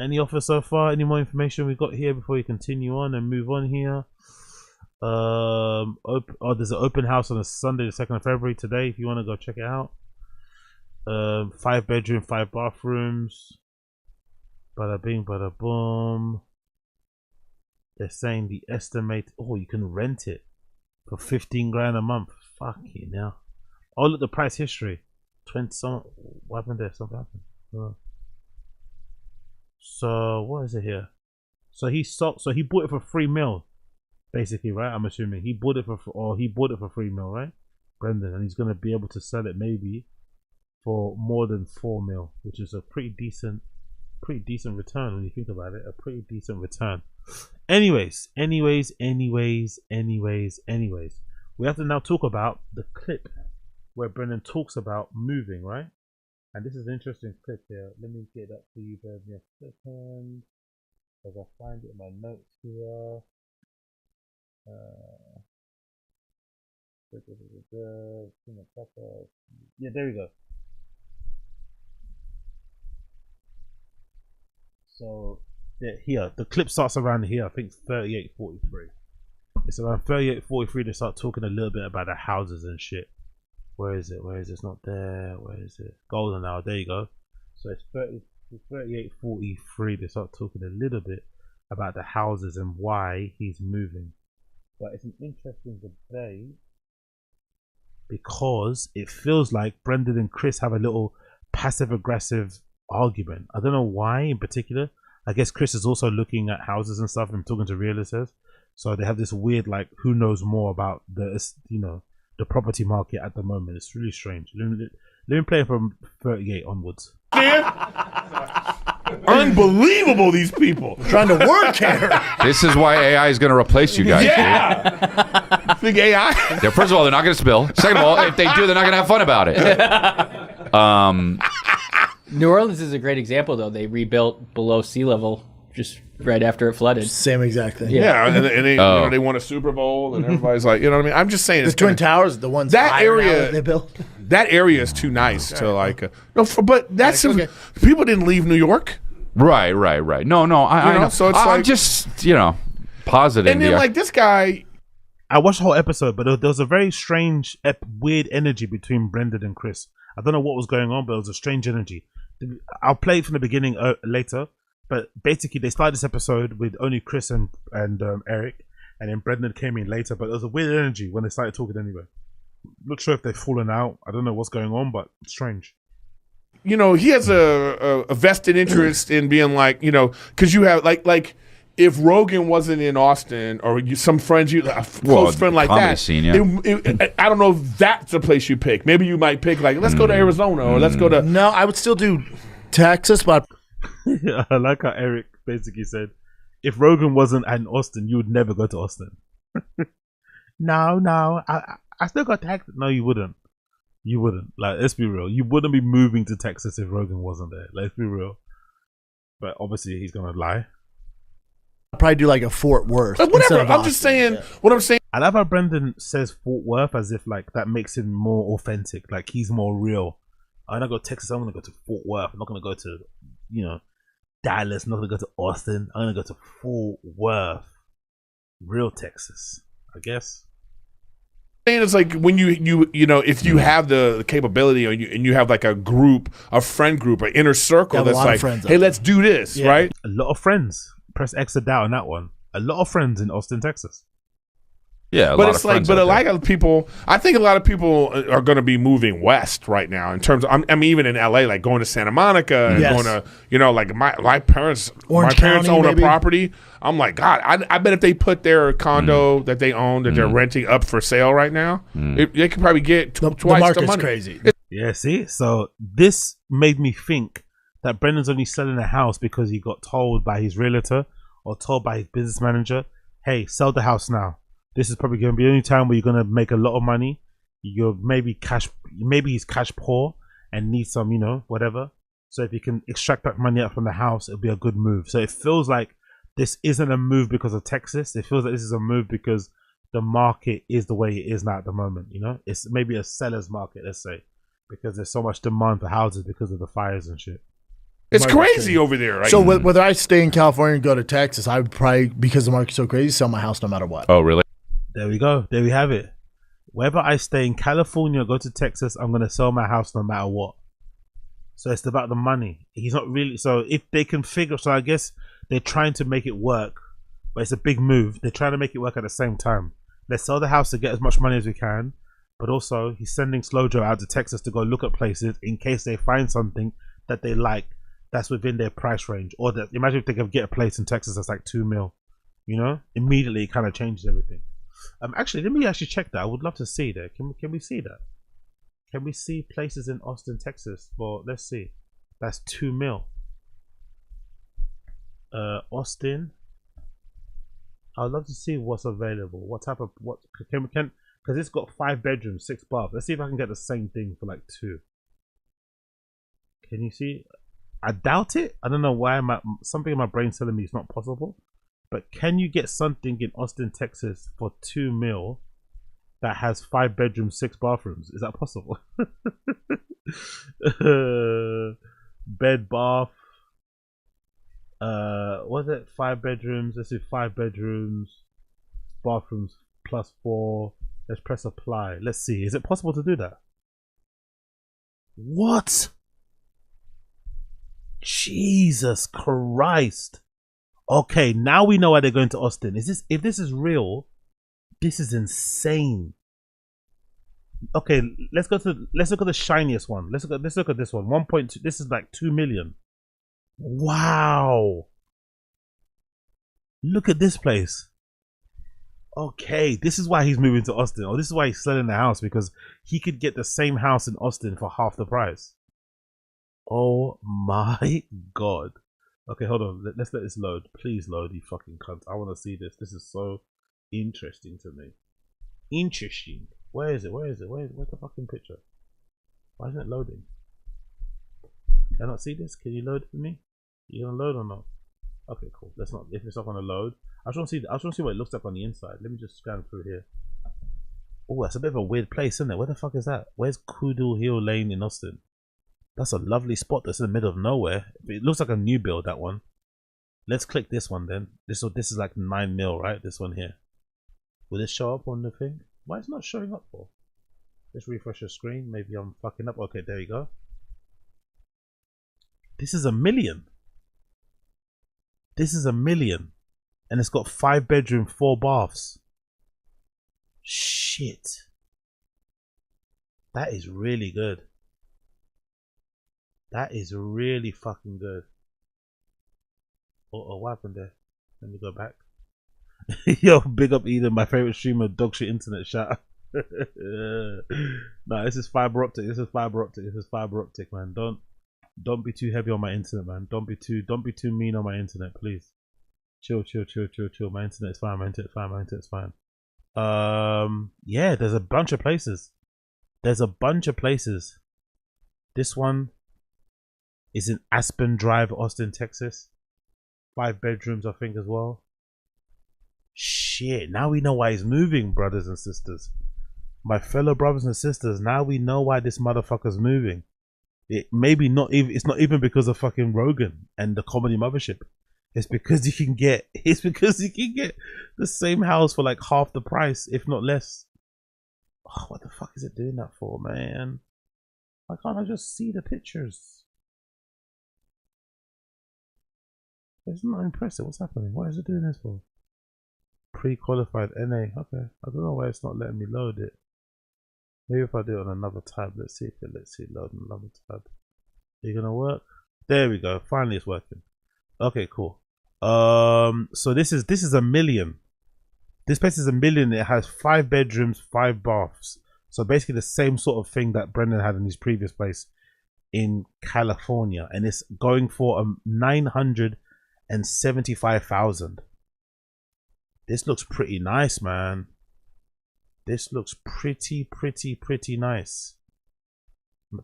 Any offer so far? Any more information we got here before we continue on and move on here? There's an open house on a Sunday, the 2nd of February today. If you want to go check it out. 5 bedroom, 5 bathrooms. Bada bing, bada boom. They're saying the estimate. Oh, you can rent it for 15 grand a month. Fucking hell. Oh, look, the price history. 20 some. What happened there? Something happened. Oh. So what is it here? So he bought it for 3 mil, basically, right? I'm assuming he bought it for 3 mil, right, Brendan? And he's gonna be able to sell it maybe for more than 4 mil, which is a pretty decent return when you think about it. A pretty decent return. Anyways, we have to now talk about the clip where Brendan talks about moving, right? And this is an interesting clip here. Let me get that for you, bear with me a second, as I find it in my notes here. Yeah, there we go. So here, the clip starts around here. I think 38:43. It's around 38:43. They start talking a little bit about the houses and shit. Where is it? Where is it? It's not there. Where is it? Golden hour. There you go. So it's 38:43. They start talking a little bit about the houses and why he's moving. But it's an interesting debate because it feels like Brendan and Chris have a little passive aggressive argument. I don't know why in particular. I guess Chris is also looking at houses and stuff and talking to realtors. So they have this weird, like, who knows more about the, the property market at the moment. It's really strange. Let me play from 38 onwards. Unbelievable, these people trying to work here. This is why AI is going to replace you guys. Yeah. Think AI? Yeah, first of all, they're not going to spill. Second of all, if they do, they're not going to have fun about it. New Orleans is a great example, though. They rebuilt below sea level just right after it flooded. Same exact thing. Yeah, and they, they won a Super Bowl, and everybody's like, you know what I mean? I'm just saying. The Twin Towers, the ones that area they built. That area is too nice to like. But that's people didn't leave New York. Right. No, I know. So it's I'm just, positive. And then like this guy. I watched the whole episode, but there was a very strange, weird energy between Brendan and Chris. I don't know what was going on, but it was a strange energy. I'll play it from the beginning later, but basically they started this episode with only Chris and Eric, and then Brendan came in later, but there was a weird energy when they started talking anyway. Not sure if they've fallen out. I don't know what's going on, but it's strange. He has a vested interest in being like, because you have like if Rogan wasn't in Austin or some friends, a close friend like that, scene, I don't know if that's the place you pick. Maybe you might pick like, let's go to Arizona or let's go to. No, I would still do Texas, but I like how Eric basically said, if Rogan wasn't in Austin, you would never go to Austin. No, I still got Texas. No, you wouldn't. You wouldn't. Like, let's be real. You wouldn't be moving to Texas if Rogan wasn't there. Let's be real. But obviously, he's gonna lie. I'd probably do like a Fort Worth. But whatever. I'm just saying. Yeah. What I'm saying. I love how Brendan says Fort Worth as if like that makes him more authentic. Like he's more real. I'm gonna go to Texas. I'm gonna go to Fort Worth. I'm not gonna go to, Dallas. I'm not gonna go to Austin. I'm gonna go to Fort Worth. Real Texas, I guess. It's like when you if you have the capability and you have like a friend group, an inner circle that's like, hey, let's do this, right? A lot of friends. Press X or down on that one. A lot of friends in Austin, Texas. Yeah, but it's like, but a lot of people, I think a lot of people are going to be moving west right now in terms of, I mean, even in LA, like going to Santa Monica and going to, like my parents, County, own maybe. a property. I'm like, God, I bet if they put their condo that they own, that they're renting up for sale right now, they could probably get twice the money. Crazy. Yeah, see? So this made me think that Brendan's only selling a house because he got told by his realtor or told by his business manager, hey, sell the house now. This is probably going to be the only time where you're going to make a lot of money. You're maybe he's cash poor and needs some, whatever. So if you can extract that money out from the house, it'll be a good move. So it feels like this isn't a move because of Texas. It feels like this is a move because the market is the way it is now at the moment. It's maybe a seller's market, let's say, because there's so much demand for houses because of the fires and shit. It's crazy over there, right? So whether I stay in California and go to Texas, I would probably, because the market's so crazy, sell my house no matter what. Oh, really? There we go. There we have it. Whether I stay in California or go to Texas, I'm going to sell my house no matter what. So it's about the money. He's not really... So if they can figure... So I guess they're trying to make it work, but it's a big move. They're trying to make it work at the same time. Let's sell the house to get as much money as we can, but also he's sending Slow Joe out to Texas to go look at places in case they find something that they like that's within their price range. Or that, imagine if they could get a place in Texas that's like $2 million. Immediately it kind of changes everything. Actually, let me actually check that. I would love to see that. Can we see that? Can we see places in Austin, Texas? For, let's see. That's $2 million. Austin. I'd love to see what's available. What type of because it's got 5 bedrooms, 6 baths. Let's see if I can get the same thing for like 2. Can you see? I doubt it. I don't know why. Something in my brain's telling me it's not possible. But can you get something in Austin, Texas for $2 million that has 5 bedrooms, 6 bathrooms. Is that possible? Bed, bath. Was it 5 bedrooms? Let's do 5 bedrooms, bathrooms plus 4. Let's press apply. Let's see. Is it possible to do that? What? Jesus Christ. Okay, now we know why they're going to Austin. If this is real, this is insane. Okay, let's look at the shiniest one. Let's look at this one. 1.2. This is like 2 million. Wow. Look at this place. Okay, this is why he's moving to Austin. Or this is why he's selling the house, because he could get the same house in Austin for half the price. Oh my god. Okay, hold on. Let's let this load. Please load, you fucking cunt. I want to see this. This is so interesting to me. Interesting. Where is it? Where's the fucking picture? Why isn't it loading? Can I not see this? Can you load it for me? You gonna load or not? Okay, cool. Let's not. If it's not gonna load, I just want to see what it looks like on the inside. Let me just scan through here. Oh, that's a bit of a weird place, isn't it? Where the fuck is that? Where's Coodle Hill Lane in Austin? That's a lovely spot that's in the middle of nowhere. It looks like a new build, that one. Let's click this one then. This is like 9 mil, right? This one here. Will it show up on the thing? Why is it not showing up for? Let's refresh the screen. Maybe I'm fucking up. Okay, there you go. This is 1 million. This is 1 million. And it's got 5 bedroom, 4 baths. Shit. That is really good. That is really fucking good. Oh, what happened there? Let me go back. Yo, big up Eden, my favorite streamer, dog shit internet, shout out. Nah, this is fiber optic. This is fiber optic, man. Don't be too heavy on my internet, man. Don't be too mean on my internet, please. Chill. My internet's fine. Yeah, there's a bunch of places. This one is in Aspen Drive, Austin, Texas. 5 bedrooms, I think, as well. Shit, now we know why he's moving, brothers and sisters. My fellow brothers and sisters, now we know why this motherfucker's moving. It's not even because of fucking Rogan and the comedy mothership. It's because you can get the same house for like half the price, if not less. Oh, what the fuck is it doing that for, man? Why can't I just see the pictures? It's not impressive. What's happening? What is it doing this for? Pre-qualified NA. Okay. I don't know why it's not letting me load it. Maybe if I do it on another tab. Let's see load on another tab. Are you gonna work? There we go. Finally it's working. Okay, cool. So this is 1 million. This place is 1 million. It has 5 bedrooms, 5 baths. So basically the same sort of thing that Brendan had in his previous place in California, and it's going for 975,000. This looks pretty nice, man. This looks pretty nice.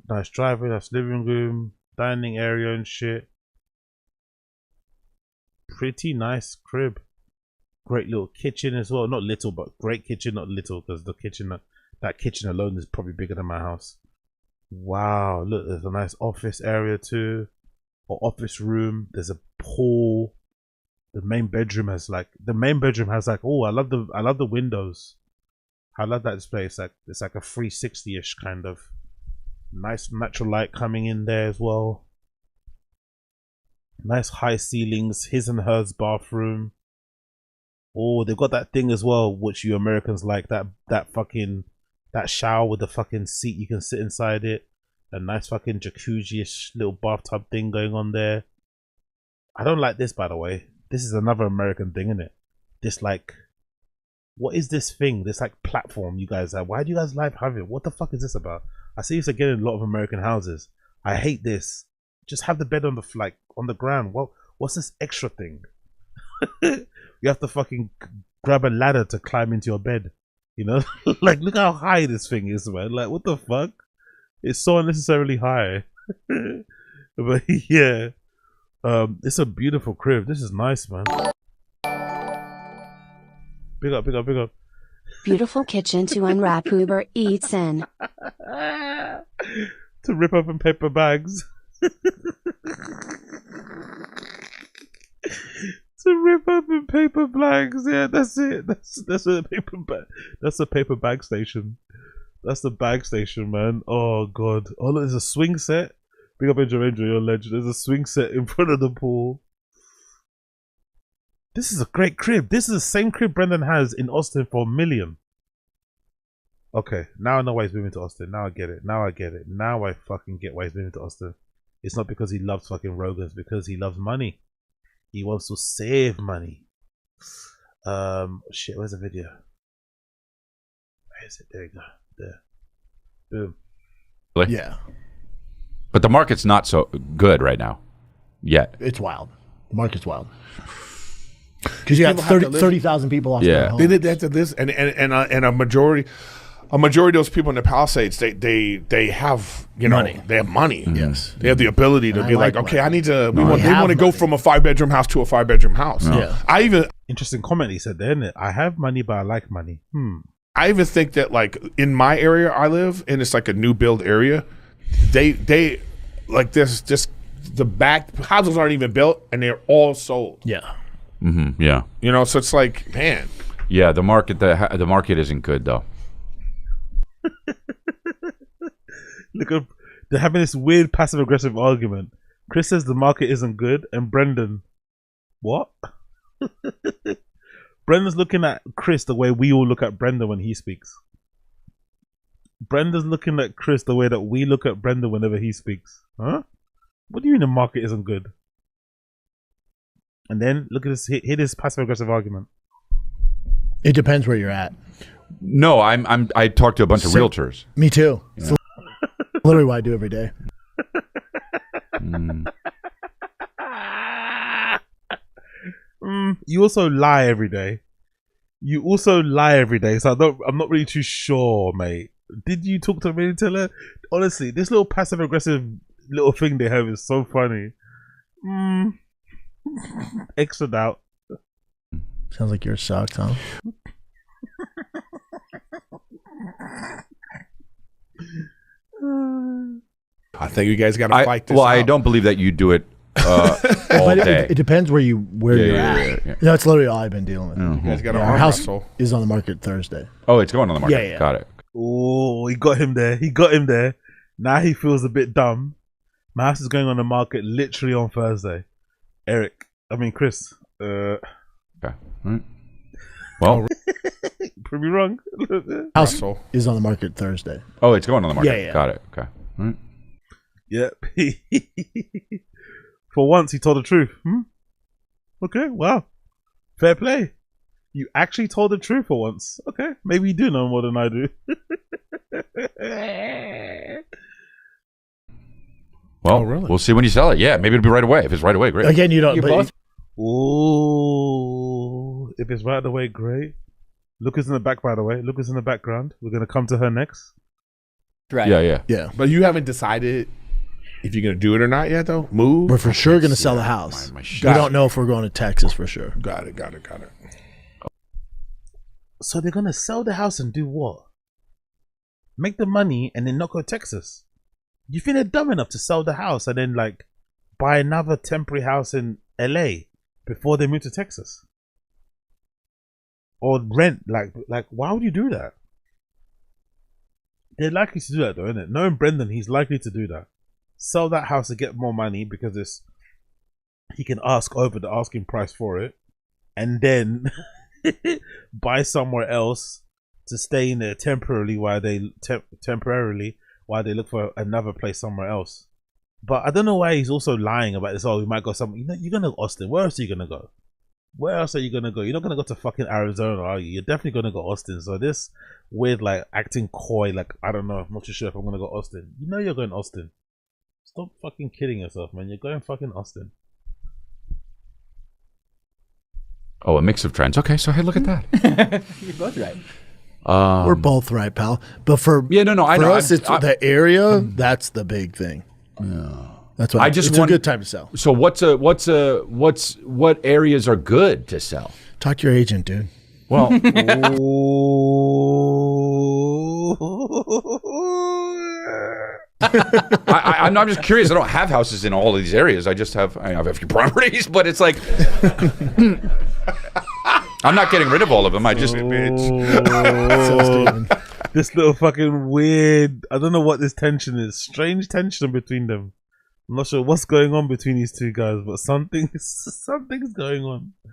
Nice driveway, nice living room, dining area and shit. Pretty nice crib. Great little kitchen as well. Not little, but great kitchen. Not little, because the kitchen, that kitchen alone is probably bigger than my house. Wow, look, there's a nice office area too, or office room. There's a pool. The main bedroom has like oh, I love the windows. I love that display. It's like a 360-ish kind of nice natural light coming in there as well. Nice high ceilings. His and hers bathroom. Oh, they've got that thing as well, which you Americans like, that shower with the fucking seat, you can sit inside it. A nice fucking jacuzzi-ish little bathtub thing going on there. I don't like this, by the way. This is another American thing, isn't it? This like, what is this thing? This like platform you guys have. Why do you guys have it? What the fuck is this about? I see this again in a lot of American houses. I hate this. Just have the bed on the ground. What's this extra thing? You have to fucking grab a ladder to climb into your bed. You know, like look how high this thing is, man. Like what the fuck? It's so unnecessarily high. But yeah, it's a beautiful crib. This is nice, man. Big up. Beautiful kitchen to unwrap Uber Eats in. To rip open paper bags. To rip open paper bags. Yeah, that's it. That's a paper bag. That's a paper bag station. That's the bag station, man. Oh god. Oh look, there's a swing set. Big up Angel, you're a legend. There's a swing set in front of the pool. This is a great crib. This is the same crib Brendan has in Austin for $1 million. Okay, now I know why he's moving to Austin. Now I get it. Now I get it. Now I fucking get why he's moving to Austin. It's not because he loves fucking Rogan. It's because he loves money. He wants to save money. Shit, where's the video? Where is it? There you go. There. Boom. Really? Yeah. But the market's not so good right now. Yet. It's wild. The market's wild. Because you got 30,000 people off their homes. They did that to this, and a majority of those people in the Palisades, they have money. They have money. Mm-hmm. Yes, they have the ability to and be I like, like okay, money. I need to. No, They want to go money. from a 5-bedroom house to a 5-bedroom house. No. Yeah. I even Interesting comment he said there, isn't it? I have money, but I like money. I even think that like in my area I live, and it's like a new build area. They like this. Just the back houses aren't even built, and they're all sold. Yeah. Mm-hmm. Yeah. So it's like, man. Yeah. The market isn't good though. Look, they're having this weird passive aggressive argument. Chris says the market isn't good, and Brendan, what? Brendan's looking at Chris the way we all look at Brendan when he speaks. Brendan's looking at Chris the way that we look at Brendan whenever he speaks. Huh? What do you mean the market isn't good? And then look at this. Hear this passive aggressive argument. It depends where you're at. No, I talked to a bunch of realtors. Me too. It's literally what I do every day. You also lie every day. So I'm not really too sure, mate. Did you talk to a retailer? Honestly, this little passive aggressive little thing they have is so funny. Extra doubt. Sounds like you're sucked, huh? I think you guys got to fight this. Well, out. I don't believe that you do it all But day. it depends where you're at. Yeah. That's literally all I've been dealing with. You guys got to Our arm house wrestle. is on the market Thursday. Oh, it's going on the market. Yeah. Got it. Oh, he got him there. Now he feels a bit dumb. My house is going on the market literally on Thursday. Chris. Okay. All right. Well, Prove me wrong. House Russell. is on the market Thursday. oh, it's going on the market. Yeah. Got it. Okay. All right. Yep. For once, he told the truth. Okay, wow. Fair play. You actually told the truth for once. Okay, maybe you do know more than I do. Well, really? we'll see when you sell it. Yeah, maybe it'll be right away. If it's right away, great. Again, you don't. You're but both Ooh, if it's right away, great. Look who's in the back, by the way. Look who's in the background. We're going to come to her next. right. Yeah. Yeah. But you haven't decided if you're going to do it or not yet, though? Move? We're for sure going to sell the house. my We don't know if we're going to Texas for sure. Got it. So they're going to sell the house and do what? Make the money and then not go to Texas? You think they're dumb enough to sell the house and then like buy another temporary house in LA before they move to Texas? Or rent, like why would you do that? They're likely to do that though, isn't it? Knowing Brendan, he's likely to do that. Sell that house to get more money because he can ask over the asking price for it, and then buy somewhere else to stay in there temporarily while they look for another place somewhere else. But I don't know why he's also lying about this. Oh, we might go somewhere. You're gonna go Austin. Where else are you gonna go? Where else are you gonna go? You're not gonna go to fucking Arizona, are you? You're definitely gonna go Austin. So this weird like acting coy, like I don't know. I'm not too sure if I'm gonna go Austin. You know you're going Austin. Stop fucking kidding yourself, man. You're going fucking Austin. Oh, a mix of trends. Okay, so hey, look at that. You're both right. We're both right, pal. But for I know. For us, it's the area. That's the big thing. That's why it's a good time to sell. So what areas are good to sell? Talk to your agent, dude. Well, I'm just curious. I don't have houses in all of these areas. I have a few properties, but it's like I'm not getting rid of all of them. I just this little fucking weird. I don't know what this tension is. Strange tension between them. I'm not sure what's going on between these two guys, but something's going on.